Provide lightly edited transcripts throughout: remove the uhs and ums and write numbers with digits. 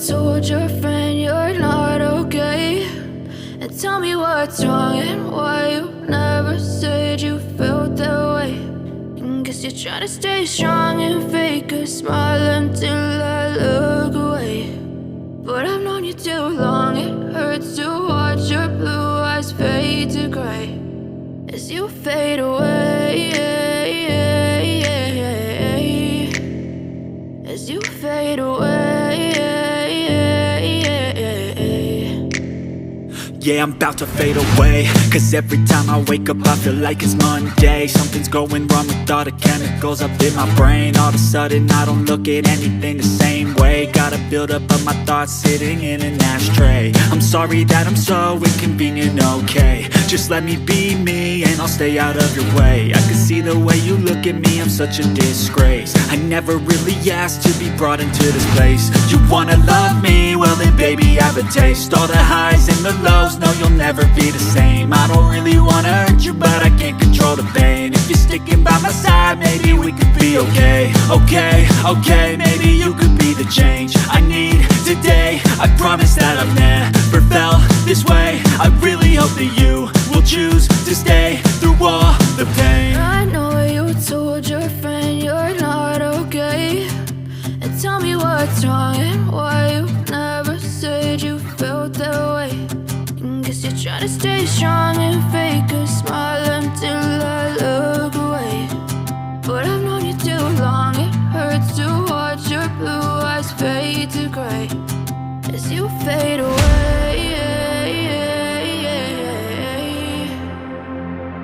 told your friend you're not okay, and tell me what's wrong and why you never said you felt that way. And guess you're trying to stay strong and fake a smile until I look away. But I've known you too long, it hurts to watch your blue eyes fade to gray as you fade away, as you fade away. Yeah, I'm about to fade away, cause every time I wake up I feel like it's Monday. Something's going wrong with all the chemicals up in my brain. All of a sudden I don't look at anything the same way. Gotta build up of my thoughts sitting in an ashtray. I'm sorry that I'm so inconvenient, okay. Just let me be me and I'll stay out of your way. I can see the way you look at me, I'm such a disgrace. I never really asked to be brought into this place. You wanna love me? Well then baby I have a taste. All the highs and the lows, no you'll never be the same. I don't really wanna hurt you but I can't control the pain. If you're sticking by my side maybe we could be okay. Okay, maybe you could be the change I need today. I promise that I've never felt this way. I really hope that you will choose to stay through all the pain. I know you told your friend you're not okay, and tell me what's wrong and why you never said you felt that way. And guess you're trying to stay strong and fake a smile until I look away. But I've known you too long, it hurts to watch your blue eyes fade to gray as you fade away,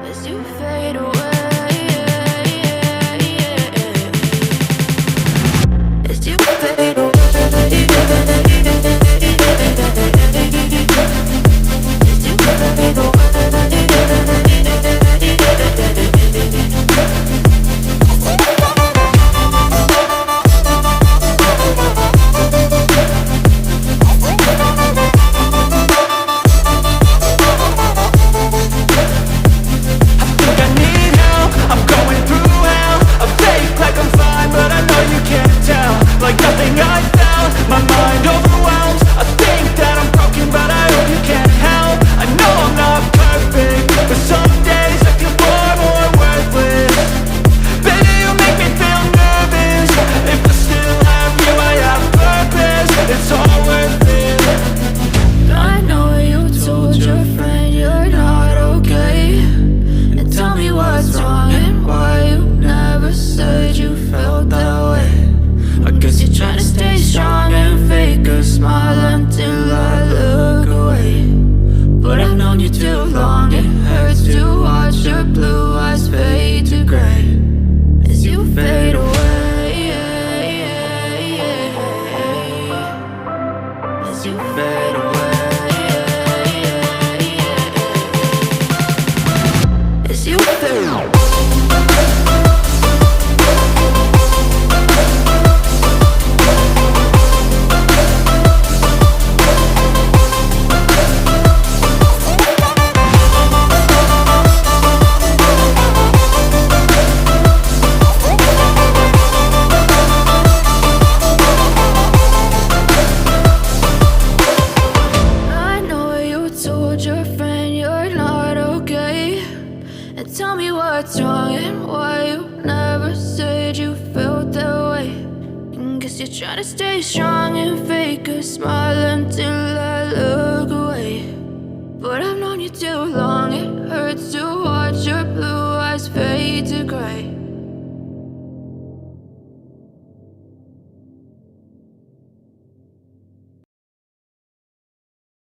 as you fade away, as you fade away. Try to stay strong and fake a smile until I look away. But I've known you too long.